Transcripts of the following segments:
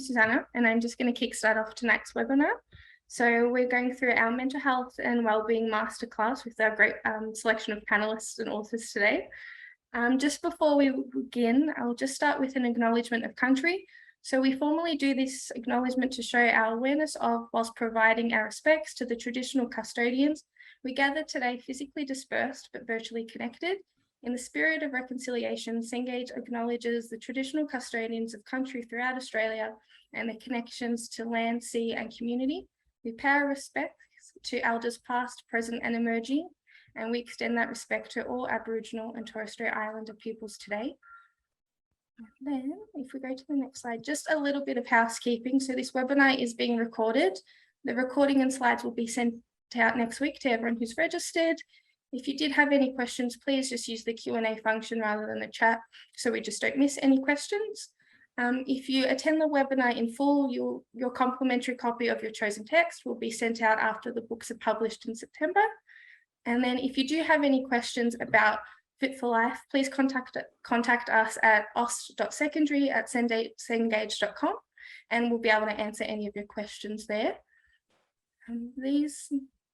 Susanna, and I'm just going to kickstart off tonight's webinar. So we're going through our mental health and wellbeing masterclass with our great selection of panelists and authors today. Just before we begin, I'll just start with an acknowledgement of country. So we formally do this acknowledgement to show our awareness of, whilst providing our respects to the traditional custodians. We gather today physically dispersed but virtually connected. In the spirit of reconciliation, Cengage acknowledges the traditional custodians of country throughout Australia and their connections to land, sea and community. We pay our respects to elders past, present and emerging, and we extend that respect to all Aboriginal and Torres Strait Islander peoples today. And then if we go to the next slide, just a little bit of housekeeping. So this webinar is being recorded. The recording and slides will be sent out next week to everyone who's registered. If you did have any questions, please just use the Q&A function rather than the chat, so we just don't miss any questions. If you attend the webinar in full, your complimentary copy of your chosen text will be sent out after the books are published in September. And then if you do have any questions about Fit for Life, please contact us at ost.secondary@cengage.com, and we'll be able to answer any of your questions there. These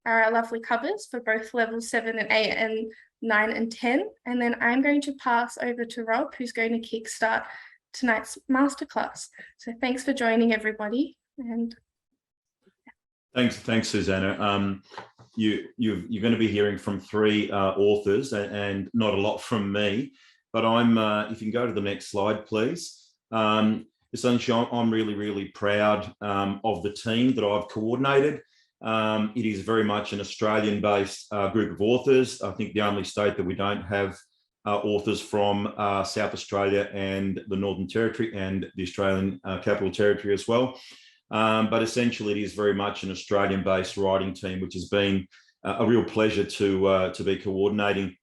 are our lovely covers for both levels 7 and 8 and 9 and 10. And then I'm going to pass over to Rob, who's going to kickstart tonight's masterclass. So thanks for joining, everybody. And thanks, Susanna. You're going to be hearing from 3 authors and not a lot from me, but if you can go to the next slide, please. Essentially, I'm really proud of the team that I've coordinated. It is very much an Australian-based group of authors. I think the only state that we don't have authors from South Australia and the Northern Territory and the Australian Capital Territory as well. But essentially, it is very much an Australian-based writing team, which has been a real pleasure to be coordinating.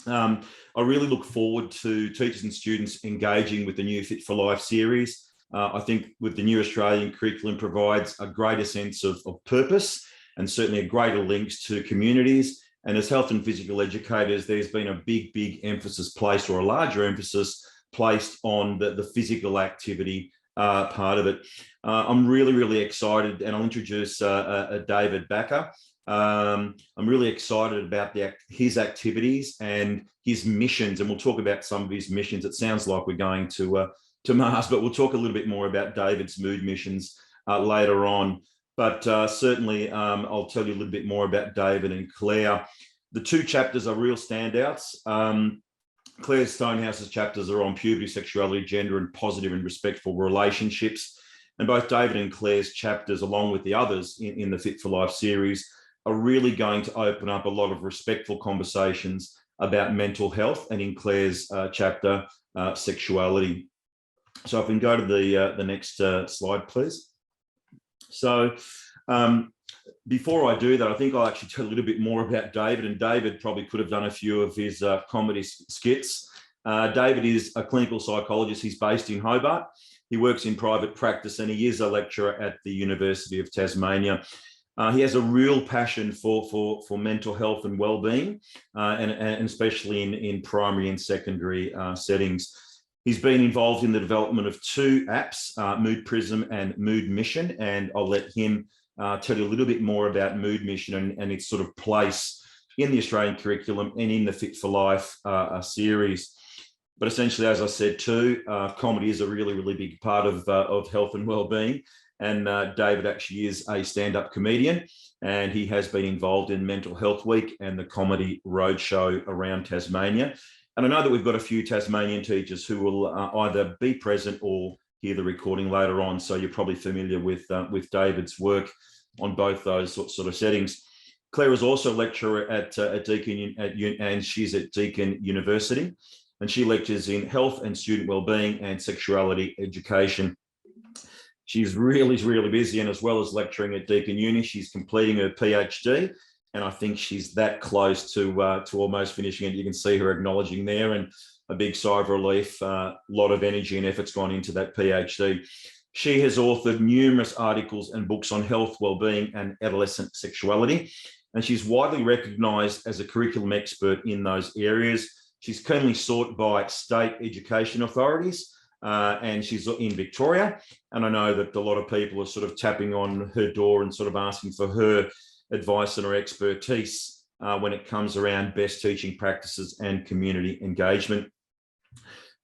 I really look forward to teachers and students engaging with the new Fit for Life series. I think with the new Australian curriculum provides a greater sense of purpose and certainly a greater links to communities. And as health and physical educators, there's been a big emphasis placed, or a larger emphasis placed, on the physical activity part of it. I'm really excited, and I'll introduce David Backer. I'm really excited about his activities and his missions, and we'll talk about some of his missions. It sounds like we're going to Mars, but we'll talk a little bit more about David's mood missions later on. But certainly, I'll tell you a little bit more about David and Claire. The 2 chapters are real standouts. Claire Stonehouse's chapters are on puberty, sexuality, gender, and positive and respectful relationships. And both David and Claire's chapters, along with the others in the Fit for Life series, are really going to open up a lot of respectful conversations about mental health, and in Claire's chapter, sexuality. So if we can go to the next slide, please. So before I do that, I think I'll actually tell a little bit more about David, and David probably could have done a few of his comedy skits. David is a clinical psychologist. He's based in Hobart. He works in private practice, and he is a lecturer at the University of Tasmania. He has a real passion for mental health and wellbeing, and especially in primary and secondary settings. He's been involved in the development of 2 apps, Mood Prism and Mood Mission, and I'll let him tell you a little bit more about Mood Mission and its sort of place in the Australian curriculum and in the Fit for Life series. But essentially, as I said too, comedy is a really big part of health and wellbeing. And David actually is a stand-up comedian, and he has been involved in Mental Health Week and the Comedy Roadshow around Tasmania. And I know that we've got a few Tasmanian teachers who will either be present or hear the recording later on. So you're probably familiar with David's work on both those sort of settings. Claire is also a lecturer at Deakin, and she's at Deakin University, and she lectures in health and student wellbeing and sexuality education. She's really busy, and as well as lecturing at Deakin Uni, she's completing her PhD. And I think she's that close to almost finishing it. You can see her acknowledging there, and a big sigh of relief. A lot of energy and effort's gone into that PhD. She has authored numerous articles and books on health, wellbeing, and adolescent sexuality, and she's widely recognised as a curriculum expert in those areas. She's keenly sought by state education authorities, and she's in Victoria. And I know that a lot of people are sort of tapping on her door and sort of asking for her advice and her expertise when it comes around best teaching practices and community engagement.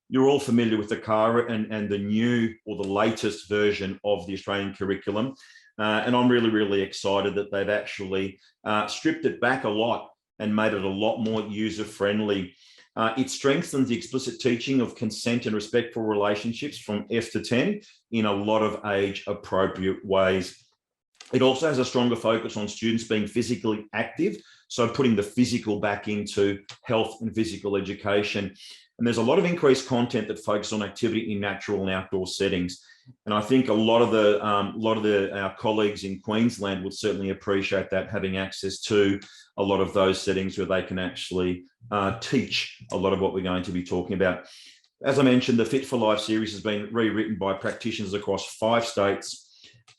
You're all familiar with the CARA and the new or the latest version of the Australian curriculum. And I'm really, really excited that they've actually stripped it back a lot and made it a lot more user-friendly. It strengthens the explicit teaching of consent and respectful relationships from F to 10 in a lot of age-appropriate ways. It also has a stronger focus on students being physically active, so putting the physical back into health and physical education. And there's a lot of increased content that focuses on activity in natural and outdoor settings. And I think a lot of our colleagues in Queensland would certainly appreciate that, having access to a lot of those settings where they can actually teach a lot of what we're going to be talking about. As I mentioned, the Fit for Life series has been rewritten by practitioners across 5 states.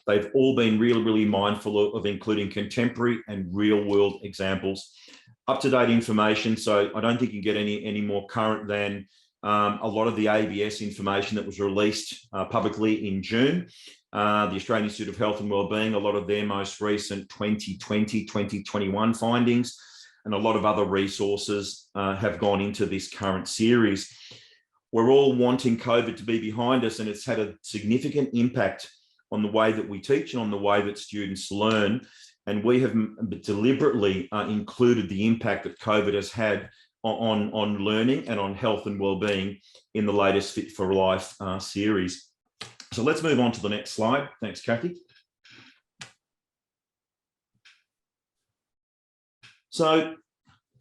They've all been really, really mindful of including contemporary and real world examples, up-to-date information. So I don't think you can get any more current than a lot of the ABS information that was released publicly in June. The Australian Institute of Health and Wellbeing, a lot of their most recent 2020, 2021 findings, and a lot of other resources have gone into this current series. We're all wanting COVID to be behind us, and it's had a significant impact on the way that we teach and on the way that students learn. And we have deliberately included the impact that COVID has had on learning and on health and wellbeing in the latest Fit for Life series. So let's move on to the next slide. Thanks, Kathy. So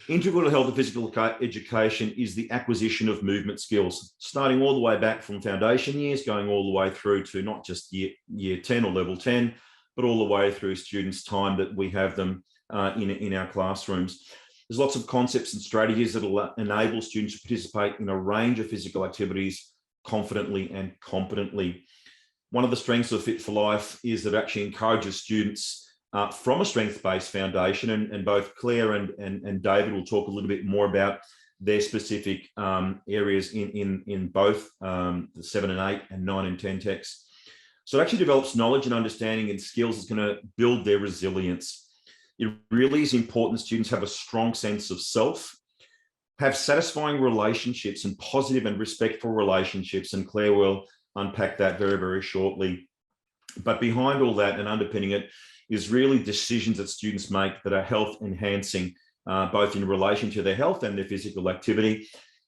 integral to health and physical education is the acquisition of movement skills, starting all the way back from foundation years, going all the way through to not just year 10 or level 10, but all the way through students' time that we have them in our classrooms. There's lots of concepts and strategies that will enable students to participate in a range of physical activities confidently and competently. One of the strengths of Fit for Life is that it actually encourages students from a strength-based foundation, and both Claire and David will talk a little bit more about their specific areas in both the 7 and 8 and 9 and 10 texts. So it actually develops knowledge and understanding and skills that's going to build their resilience. It really is important that students have a strong sense of self, have satisfying relationships and positive and respectful relationships, and Claire will unpack that very, very shortly. But behind all that and underpinning it is really decisions that students make that are health enhancing, both in relation to their health and their physical activity.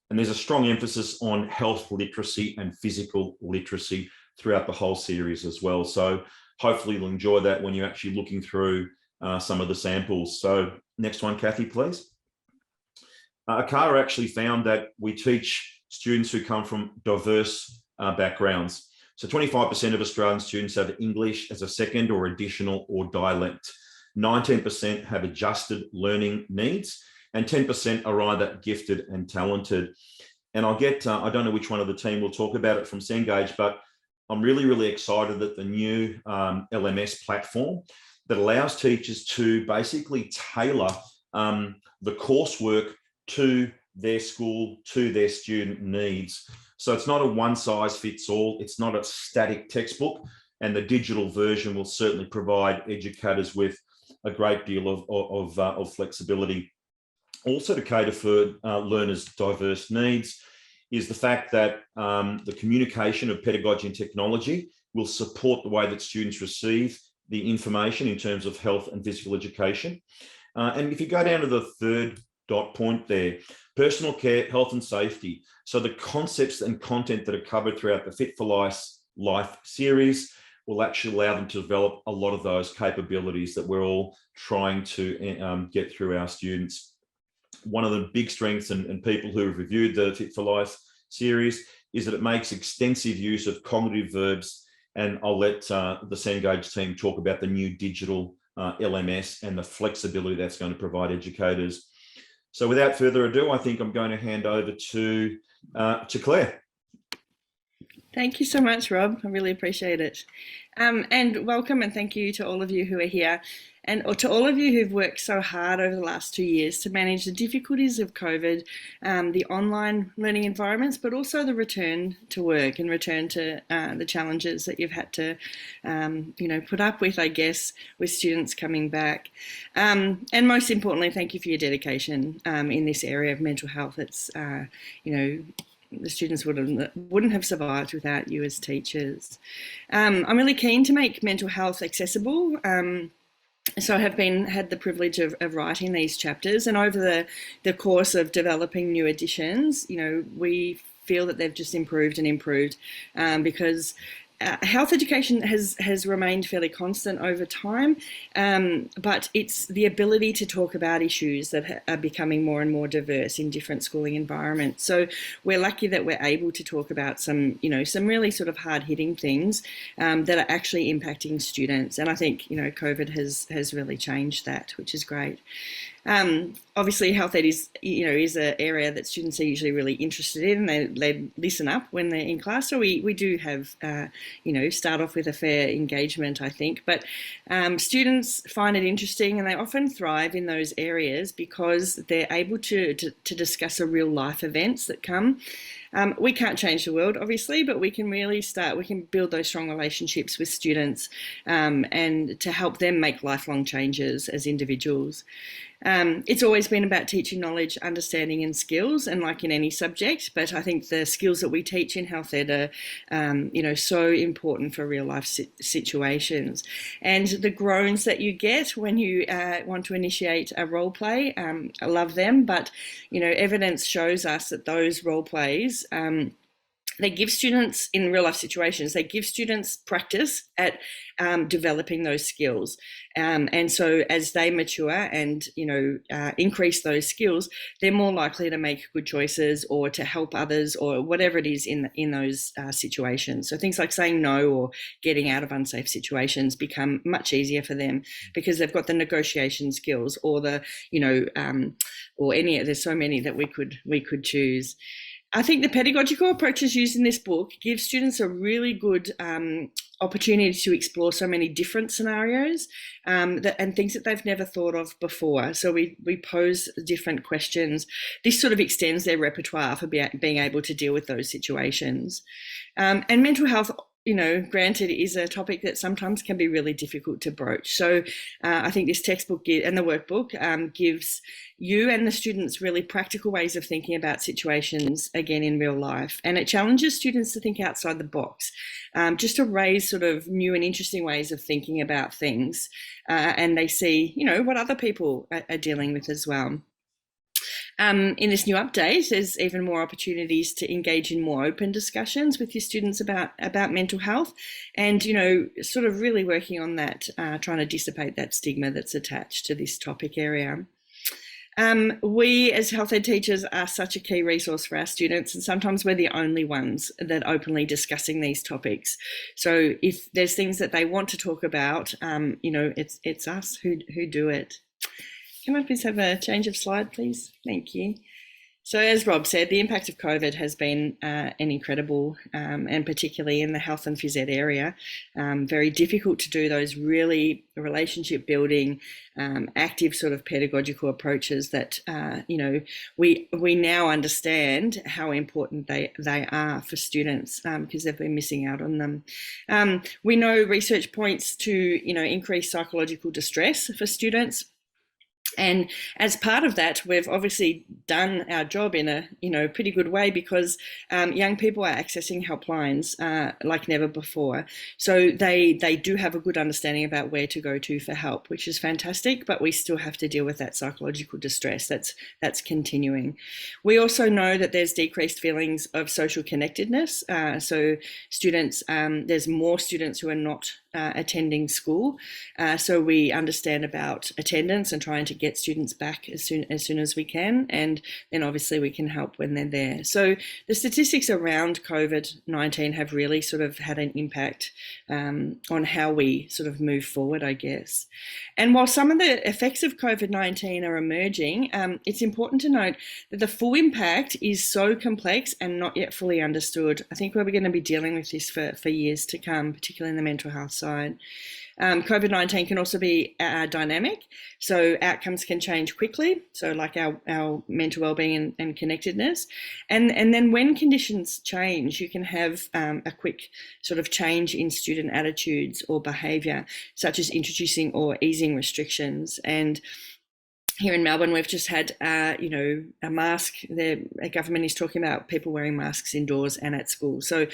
And there's a strong emphasis on health literacy and physical literacy throughout the whole series as well. So hopefully you'll enjoy that when you're actually looking through some of the samples. So next one, Kathy, please. CARA actually found that we teach students who come from diverse backgrounds. So 25% of Australian students have English as a second or additional or dialect. 19% have adjusted learning needs, and 10% are either gifted and talented. And I'll get, I don't know which one of the team will talk about it from Cengage, but I'm really, really excited that the new LMS platform that allows teachers to basically tailor the coursework to their school, to their student needs. So it's not a one size fits all. It's not a static textbook, and the digital version will certainly provide educators with a great deal of flexibility. Also to cater for learners' diverse needs is the fact that the communication of pedagogy and technology will support the way that students receive the information in terms of health and physical education. And if you go down to the third dot point there, personal care, health and safety. So the concepts and content that are covered throughout the Fit for Life series will actually allow them to develop a lot of those capabilities that we're all trying to get through our students. One of the big strengths, and people who have reviewed the Fit for Life series, is that it makes extensive use of cognitive verbs. And I'll let the Cengage team talk about the new digital LMS and the flexibility that's going to provide educators. So without further ado, I think I'm going to hand over to Claire. Thank you so much, Rob. I really appreciate it. And welcome and thank you to all of you who are here, and or to all of you who've worked so hard over the last 2 years to manage the difficulties of COVID, the online learning environments, but also the return to work and return to the challenges that you've had to, put up with, I guess, with students coming back. And most importantly, thank you for your dedication in this area of mental health. It's, the students wouldn't have survived without you as teachers. I'm really keen to make mental health accessible. So I have had the privilege of writing these chapters, and over the course of developing new editions, we feel that they've just improved and improved because health education has remained fairly constant over time, but it's the ability to talk about issues that are becoming more and more diverse in different schooling environments. So we're lucky that we're able to talk about some really sort of hard-hitting things that are actually impacting students. And I think, COVID has really changed that, which is great. Obviously, health ed is an area that students are usually really interested in. They listen up when they're in class. So we do have, start off with a fair engagement, I think. But students find it interesting, and they often thrive in those areas because they're able to discuss a real life events that come. We can't change the world, obviously, but we can really we can build those strong relationships with students and to help them make lifelong changes as individuals. It's always been about teaching knowledge, understanding and skills, and like in any subject, but I think the skills that we teach in health ed are, so important for real life situations. And the groans that you get when you want to initiate a role play, I love them, but, evidence shows us that those role plays they give students in real life situations, they give students practice at developing those skills. And so as they mature and, increase those skills, they're more likely to make good choices or to help others or whatever it is in those situations. So things like saying no or getting out of unsafe situations become much easier for them because they've got the negotiation skills or there's so many that we could choose. I think the pedagogical approaches used in this book give students a really good opportunity to explore so many different scenarios and things that they've never thought of before. So we pose different questions. This sort of extends their repertoire for being able to deal with those situations. And mental health, granted, is a topic that sometimes can be really difficult to broach. So I think this textbook and the workbook gives you and the students really practical ways of thinking about situations, again, in real life. And it challenges students to think outside the box, just to raise sort of new and interesting ways of thinking about things. And they see, what other people are dealing with as well. In this new update, there's even more opportunities to engage in more open discussions with your students about mental health and, sort of really working on that, trying to dissipate that stigma that's attached to this topic area. We as health ed teachers are such a key resource for our students, and sometimes we're the only ones that are openly discussing these topics. So if there's things that they want to talk about, it's us who do it. Can I please have a change of slide, please? Thank you. So as Rob said, the impact of COVID has been an incredible, and particularly in the health and phys ed area, very difficult to do those really relationship building, active sort of pedagogical approaches that, we now understand how important they are for students because they've been missing out on them. We know research points to, increased psychological distress for students. And as part of that, we've obviously done our job in a pretty good way because young people are accessing helplines like never before. So they do have a good understanding about where to go to for help, which is fantastic. But we still have to deal with that psychological distress that's continuing. We also know that there's decreased feelings of social connectedness. So students, there's more students who are not attending school. So we understand about attendance and trying to get students back as soon as we can. And then obviously we can help when they're there. So the statistics around COVID-19 have really sort of had an impact on how we sort of move forward, I guess. And while some of the effects of COVID-19 are emerging, it's important to note that the full impact is so complex and not yet fully understood. I think we're going to be dealing with this for years to come, particularly in the mental health side. COVID-19 can also be dynamic, so outcomes can change quickly, so like our mental well-being and connectedness. And then when conditions change, you can have a quick sort of change in student attitudes or behaviour, such as introducing or easing restrictions. And here in Melbourne, we've just had, a mask. The government is talking about people wearing masks indoors and at school. So,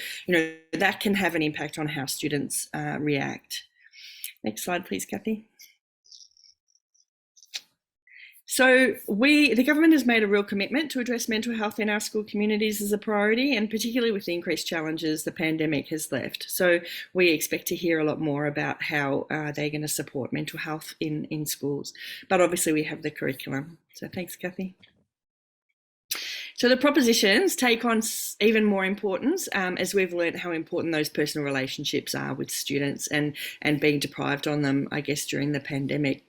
that can have an impact on how students react. Next slide, please, Kathy. So the government has made a real commitment to address mental health in our school communities as a priority, and particularly with the increased challenges the pandemic has left. So we expect to hear a lot more about how they're going to support mental health in schools. But obviously we have the curriculum. So thanks, Kathy. So the propositions take on even more importance as we've learned how important those personal relationships are with students and being deprived on them, I guess, during the pandemic.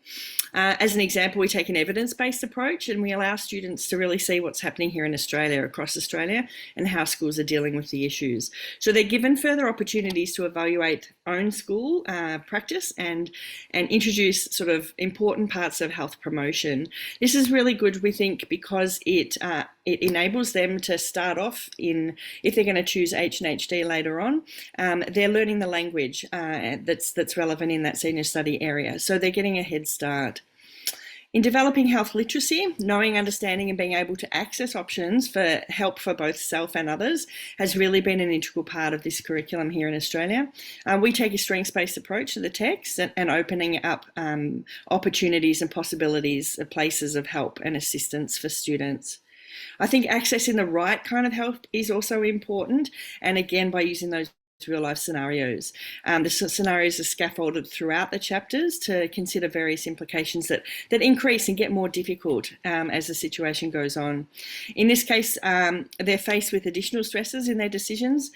As an example, we take an evidence-based approach and we allow students to really see what's happening here in Australia, across Australia, and how schools are dealing with the issues. So they're given further opportunities to evaluate own school practice and introduce sort of important parts of health promotion. This is really good, we think, because it enables them to start off if they're going to choose H&HD later on, they're learning the language that's relevant in that senior study area. So they're getting a head start. In developing health literacy, knowing, understanding and being able to access options for help for both self and others has really been an integral part of this curriculum here in Australia. We take a strengths-based approach to the text and opening up opportunities and possibilities of places of help and assistance for students. I think accessing the right kind of help is also important, and again, by using those real life scenarios. The scenarios are scaffolded throughout the chapters to consider various implications that increase and get more difficult as the situation goes on. In this case, they're faced with additional stresses in their decisions.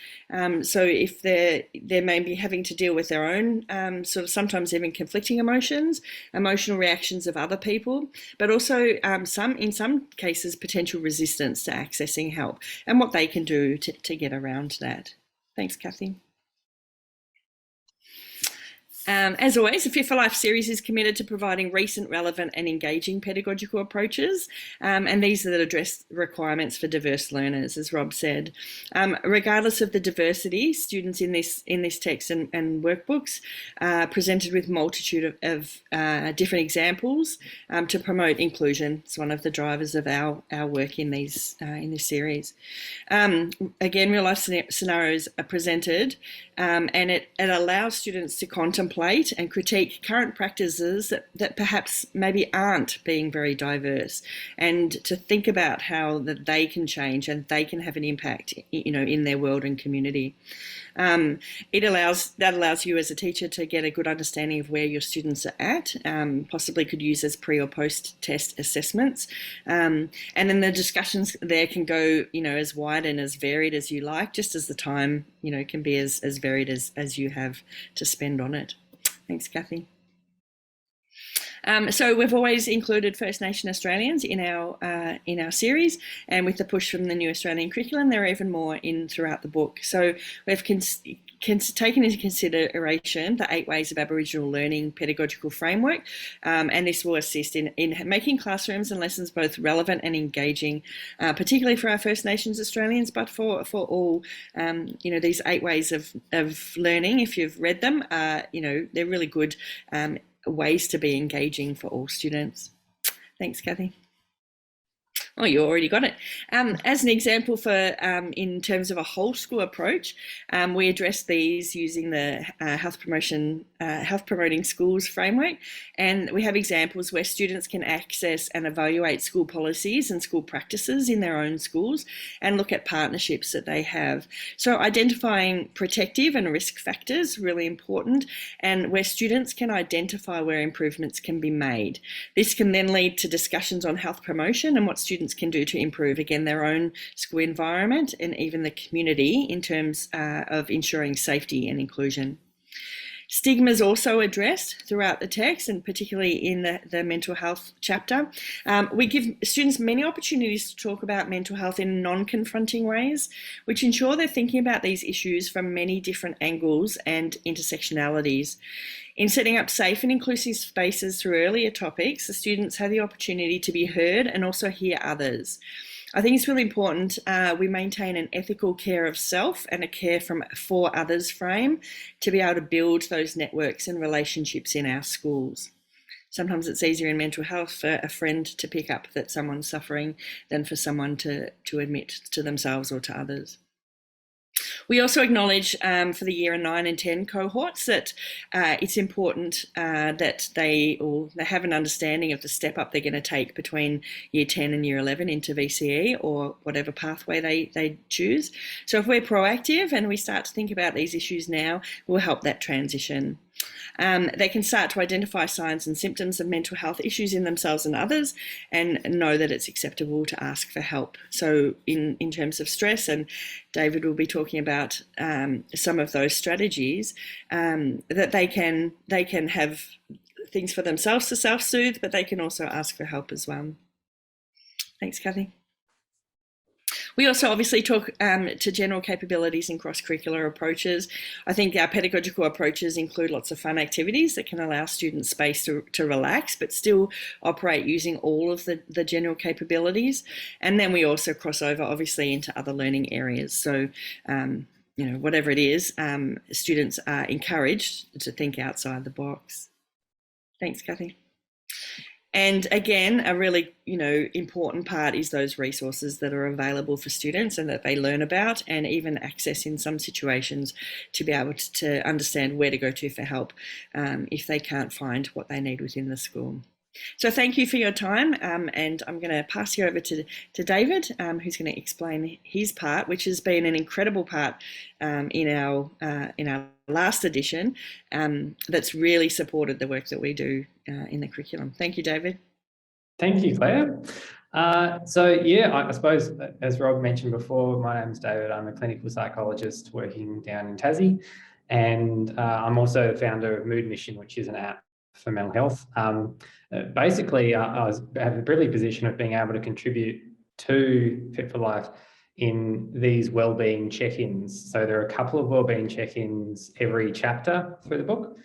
So if they may be having to deal with their own sort of sometimes even conflicting emotional reactions of other people, but also in some cases potential resistance to accessing help and what they can do to get around that. Thanks, Kathy. As always, the Fit for Life series is committed to providing recent, relevant and engaging pedagogical approaches, and these that address requirements for diverse learners, as Rob said. Regardless of the diversity, students in this text and workbooks are presented with multitude of different examples to promote inclusion. It's one of the drivers of our work in this series. Again, real life scenarios are presented, and it allows students to contemplate and critique current practices that perhaps maybe aren't being very diverse, and to think about how that they can change and they can have an impact, in their world and community. That allows you as a teacher to get a good understanding of where your students are at, possibly could use as pre or post test assessments, and then the discussions there can go as wide and as varied as you like, just as the time can be as varied as you have to spend on it. Thanks, Kathy. So we've always included First Nation Australians in our series, and with the push from the new Australian curriculum, there are even more throughout the book. So we've taken into consideration the 8 ways of Aboriginal learning pedagogical framework, and this will assist in making classrooms and lessons both relevant and engaging, particularly for our First Nations Australians, but for all. These 8 ways of learning, if you've read them, they're really good ways to be engaging for all students. Thanks, Kathy. Oh, you already got it. As an example for in terms of a whole school approach, we address these using the health promoting schools framework, and we have examples where students can access and evaluate school policies and school practices in their own schools and look at partnerships that they have. So identifying protective and risk factors, really important, and where students can identify where improvements can be made. This can then lead to discussions on health promotion and what students can do to improve, again, their own school environment and even the community in terms of ensuring safety and inclusion. Stigma is also addressed throughout the text, and particularly in the mental health chapter. We give students many opportunities to talk about mental health in non-confronting ways, which ensure they're thinking about these issues from many different angles and intersectionalities. In setting up safe and inclusive spaces through earlier topics, the students have the opportunity to be heard and also hear others. I think it's really important we maintain an ethical care of self and a care for others frame to be able to build those networks and relationships in our schools. Sometimes it's easier in mental health for a friend to pick up that someone's suffering than for someone to admit to themselves or to others. We also acknowledge for the year 9 and 10 cohorts that it's important that they have an understanding of the step up they're going to take between year 10 and year 11 into VCE or whatever pathway they choose. So if we're proactive and we start to think about these issues now, we'll help that transition. They can start to identify signs and symptoms of mental health issues in themselves and others and know that it's acceptable to ask for help. So in terms of stress, and David will be talking about some of those strategies, that they can have things for themselves to self-soothe, but they can also ask for help as well. Thanks, Kathy. We also obviously talk to general capabilities and cross-curricular approaches. I think our pedagogical approaches include lots of fun activities that can allow students space to relax, but still operate using all of the general capabilities. And then we also cross over obviously into other learning areas. So, whatever it is, students are encouraged to think outside the box. Thanks, Kathy. And again, a really, important part is those resources that are available for students and that they learn about and even access in some situations to be able to understand where to go to for help if they can't find what they need within the school. So thank you for your time, and I'm going to pass you over to David, who's going to explain his part, which has been an incredible part in our last edition that's really supported the work that we do in the curriculum. Thank you, David. Thank you, Claire. I suppose, as Rob mentioned before, my name's David. I'm a clinical psychologist working down in Tassie, and I'm also the founder of Mood Mission, which is an app for mental health. Basically, I have the privileged position of being able to contribute to Fit for Life in these wellbeing check-ins. So there are a couple of wellbeing check-ins every chapter through the book,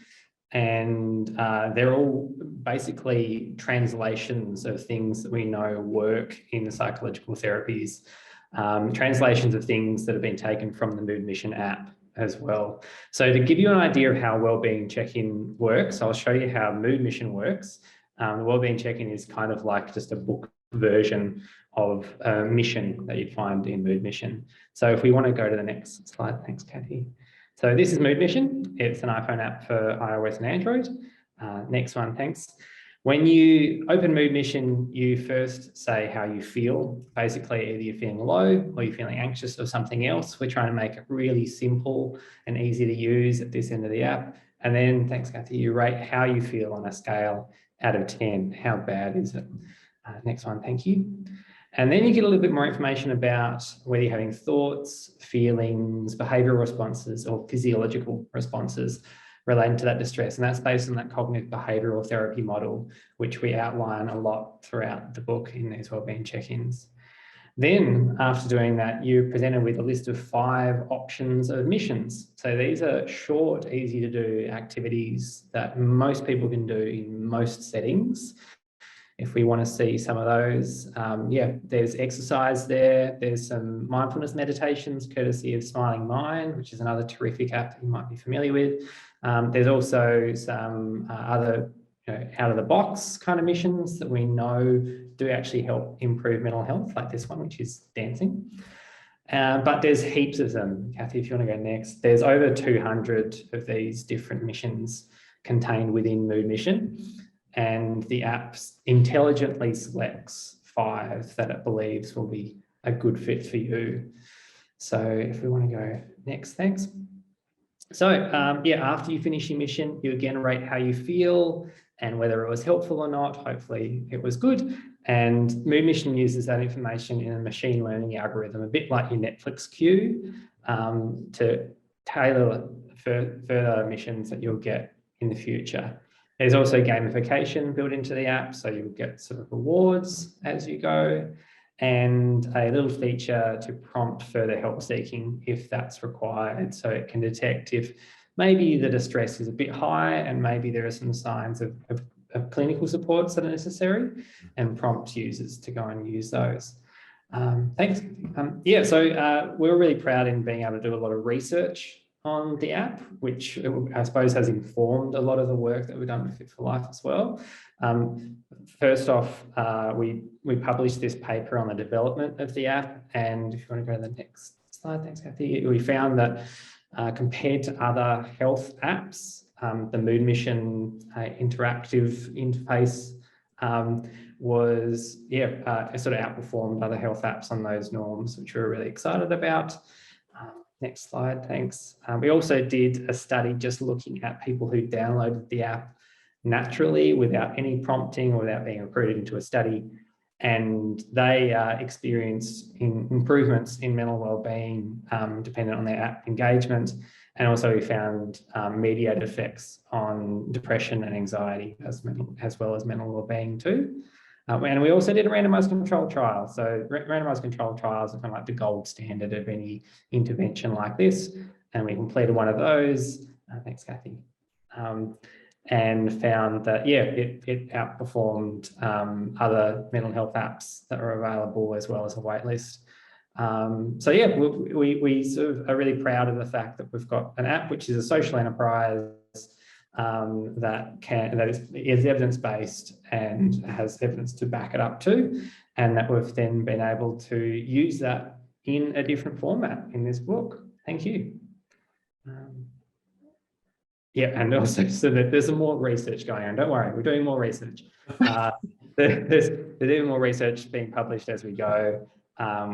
and they're all basically translations of things that we know work in the psychological therapies, translations of things that have been taken from the Mood Mission app as well. So to give you an idea of how Wellbeing Check-in works, I'll show you how Mood Mission works. The Wellbeing Check-in is kind of like just a book version of a mission that you'd find in Mood Mission. So if we want to go to the next slide, thanks, Kathy. So this is Mood Mission. It's an iPhone app for iOS and Android. Next one, thanks. When you open Mood Mission, you first say how you feel. Basically, either you're feeling low or you're feeling anxious or something else. We're trying to make it really simple and easy to use at this end of the app. And then, thanks, Kathy, you rate how you feel on a scale out of 10. How bad is it? Next one, thank you. And then you get a little bit more information about whether you're having thoughts, feelings, behavioural responses, or physiological responses relating to that distress. And that's based on that cognitive behavioural therapy model, which we outline a lot throughout the book in these wellbeing check-ins. Then, after doing that, you're presented with a list of 5 options of missions. So these are short, easy to do activities that most people can do in most settings. If we want to see some of those, there's exercise there. There's some mindfulness meditations, courtesy of Smiling Mind, which is another terrific app that you might be familiar with. There's also some other out of the box kind of missions that we know do actually help improve mental health, like this one, which is dancing. But there's heaps of them. Kathy, if you want to go next, there's over 200 of these different missions contained within Mood Mission, and the app intelligently selects 5 that it believes will be a good fit for you. So if we want to go next, thanks. So yeah, after you finish your mission, you again rate how you feel and whether it was helpful or not. Hopefully it was good. And Mood Mission uses that information in a machine learning algorithm, a bit like your Netflix queue, to tailor further missions that you'll get in the future. There's also gamification built into the app, so you'll get sort of rewards as you go, and a little feature to prompt further help seeking if that's required. So it can detect if maybe the distress is a bit high and maybe there are some signs of clinical supports that are necessary, and prompt users to go and use those. Thanks. Yeah, so we're really proud in being able to do a lot of research on the app, which I suppose has informed a lot of the work that we've done with Fit for Life as well. First off, we published this paper on the development of the app, and if you want to go to the next slide, thanks, Kathy. We found that compared to other health apps, the Mood Mission interactive interface was, sort of outperformed other health apps on those norms, which we were really excited about. Next slide, thanks. We also did a study just looking at people who downloaded the app naturally without any prompting or without being recruited into a study, and they experienced improvements in mental well-being dependent on their app engagement. And also we found mediated effects on depression and anxiety as well as mental well-being too. And we also did a randomized controlled trial. So randomized controlled trials are kind of like the gold standard of any intervention like this. And we completed one of those. Thanks, Kathy. And found that, yeah, it outperformed other mental health apps that are available, as well as a waitlist. So yeah, we sort of are really proud of the fact that we've got an app which is a social enterprise that is evidence-based and has evidence to back it up too, and that we've then been able to use that in a different format in this book. Thank you. Yeah, and also so that there's some more research going on. Don't worry, we're doing more research. There's even more research being published as we go,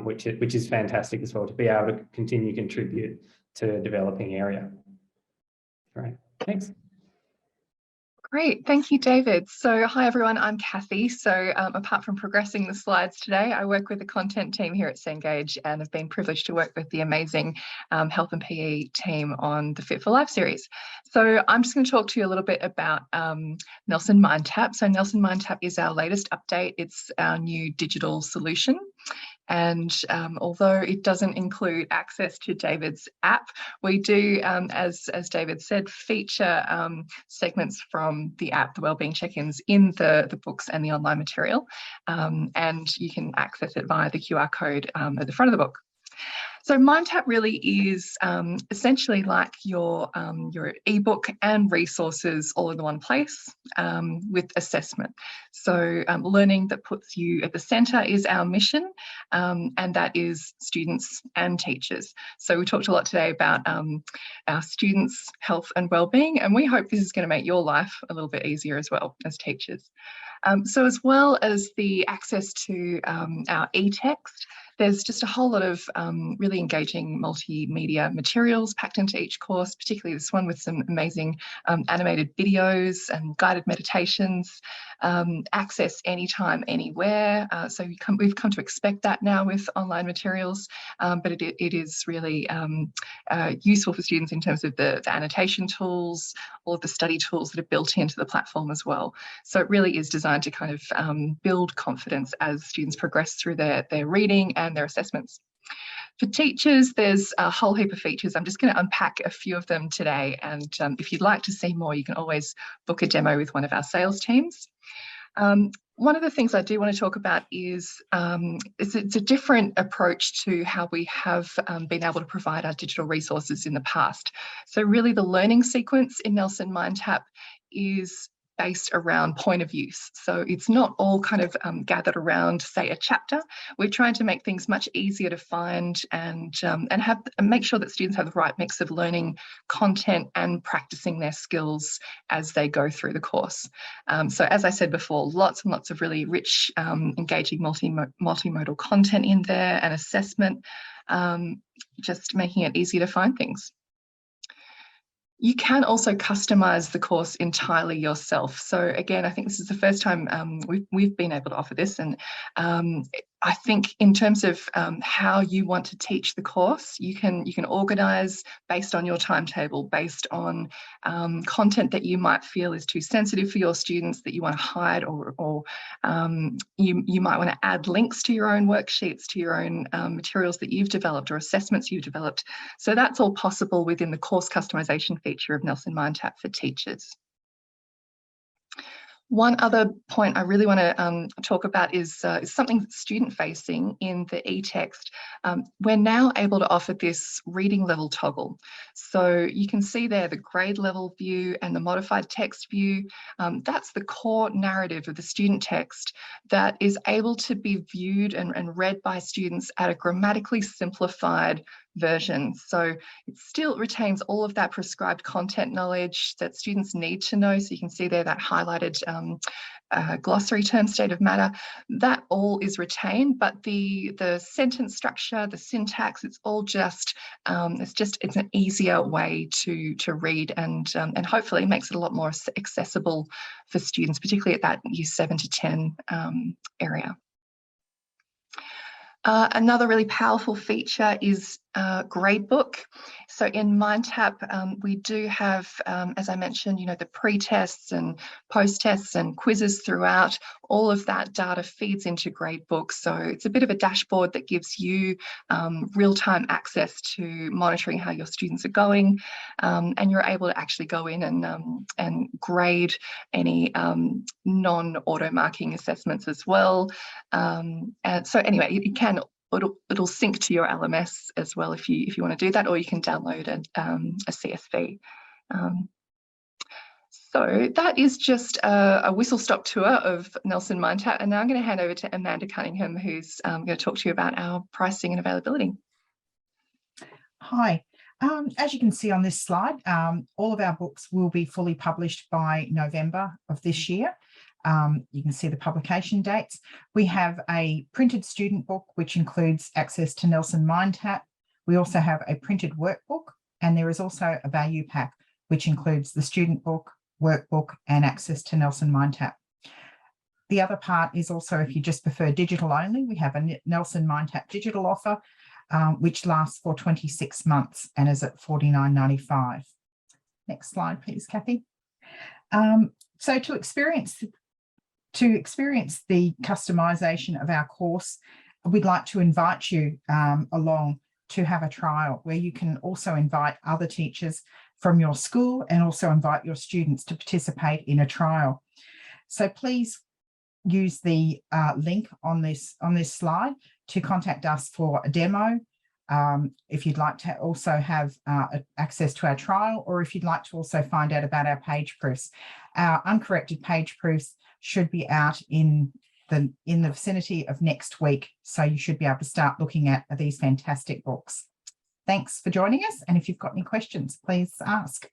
which is fantastic as well, to be able to continue to contribute to a developing area. Great, thanks. Great, thank you, David. So hi everyone, I'm Kathy. So apart from progressing the slides today, I work with the content team here at Cengage and have been privileged to work with the amazing Health and PE team on the Fit for Life series. So I'm just going to talk to you a little bit about Nelson MindTap. So Nelson MindTap is our latest update. It's our new digital solution. And although it doesn't include access to David's app, we do, as David said, feature segments from the app, the Wellbeing check-ins, in the books and the online material. And you can access it via the QR code at the front of the book. So MindTap really is essentially like your ebook and resources all in the one place, with assessment. So learning that puts you at the centre is our mission, and that is students and teachers. So we talked a lot today about our students' health and wellbeing, and we hope this is going to make your life a little bit easier as well as teachers. So as well as the access to our e-text, there's just a whole lot of really engaging multimedia materials packed into each course, particularly this one with some amazing animated videos and guided meditations, access anytime, anywhere. So we've come to expect that now with online materials, but it is really useful for students in terms of the annotation tools, all of the study tools that are built into the platform as well. So it really is designed to kind of build confidence as students progress through their reading and their assessments. For teachers, there's a whole heap of features. I'm just going to unpack a few of them today. And if you'd like to see more, you can always book a demo with one of our sales teams. One of the things I do want to talk about is it's a different approach to how we have been able to provide our digital resources in the past. So really the learning sequence in Nelson MindTap is based around point of use. So it's not all kind of gathered around, say, a chapter. We're trying to make things much easier to find and make sure that students have the right mix of learning content and practicing their skills as they go through the course. So as I said before, lots and lots of really rich, engaging multimodal content in there and assessment, just making it easier to find things. You can also customize the course entirely yourself. So again, I think this is the first time we've been able to offer this, and I think in terms of how you want to teach the course, you can organize based on your timetable, based on content that you might feel is too sensitive for your students that you want to hide, or you might want to add links to your own worksheets, to your own materials that you've developed or assessments you've developed. So that's all possible within the course customization feature of Nelson MindTap for teachers. One other point I really want to talk about is something that's student-facing in the e-text. We're now able to offer this reading level toggle. So you can see there the grade level view and the modified text view. That's the core narrative of the student text that is able to be viewed and read by students at a grammatically simplified version. So it still retains all of that prescribed content knowledge that students need to know. So you can see there that highlighted glossary term, state of matter, that all is retained, but the sentence structure, the syntax, it's all just it's an easier way to read, and hopefully makes it a lot more accessible for students, particularly at that year 7 to 10 area. Another really powerful feature is gradebook. So in MindTap, we do have, as I mentioned, the pre-tests and post-tests and quizzes throughout. All of that data feeds into gradebook. So it's a bit of a dashboard that gives you real-time access to monitoring how your students are going, and you're able to actually go in and grade any non-auto marking assessments as well. And so anyway, you can. It'll sync to your LMS as well if you want to do that, or you can download a CSV. So that is just a whistle-stop tour of Nelson MindTap, and now I'm going to hand over to Amanda Cunningham, who's going to talk to you about our pricing and availability. Hi. As you can see on this slide, all of our books will be fully published by November of this year. You can see the publication dates. We have a printed student book, which includes access to Nelson MindTap. We also have a printed workbook, and there is also a value pack, which includes the student book, workbook, and access to Nelson MindTap. The other part is also, if you just prefer digital only, we have a Nelson MindTap digital offer, which lasts for 26 months and is at $49.95. Next slide, please, Kathy. So to experience the customization of our course, we'd like to invite you along to have a trial where you can also invite other teachers from your school and also invite your students to participate in a trial. So please use the link on this slide to contact us for a demo. If you'd like to also have access to our trial, or if you'd like to also find out about our page proofs. Our uncorrected page proofs should be out in the vicinity of next week, so you should be able to start looking at these fantastic books. Thanks for joining us, and if you've got any questions, please ask.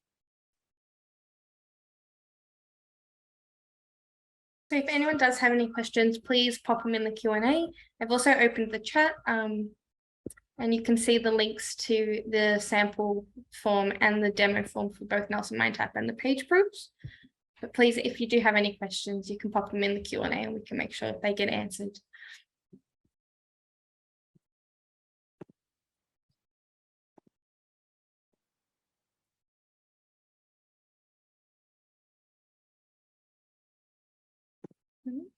So if anyone does have any questions, please pop them in the Q&A. I've also opened the chat, and you can see the links to the sample form and the demo form for both Nelson MindTap and the page proofs. But please, if you do have any questions, you can pop them in the Q&A and we can make sure they get answered. You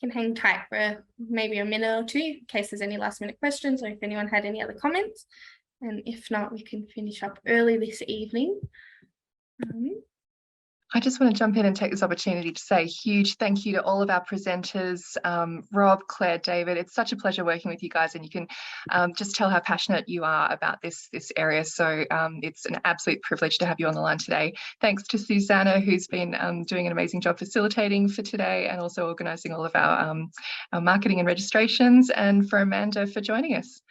can hang tight for maybe a minute or two in case there's any last minute questions, or if anyone had any other comments. And if not, we can finish up early this evening. I just want to jump in and take this opportunity to say a huge thank you to all of our presenters, Rob, Claire, David. It's such a pleasure working with you guys, and you can just tell how passionate you are about this area. So it's an absolute privilege to have you on the line today. Thanks to Susanna, who's been doing an amazing job facilitating for today and also organising all of our marketing and registrations, and for Amanda for joining us.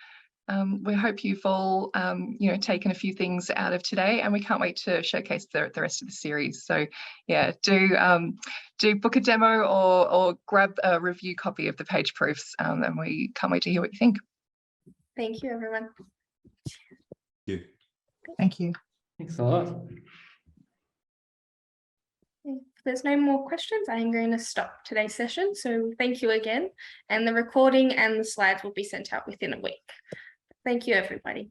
We hope you've all, taken a few things out of today, and we can't wait to showcase the rest of the series. So, yeah, do book a demo or grab a review copy of the page proofs, and we can't wait to hear what you think. Thank you, everyone. Thank you. Thank you. Thanks a lot. If there's no more questions, I am going to stop today's session. So thank you again, and the recording and the slides will be sent out within a week. Thank you, everybody.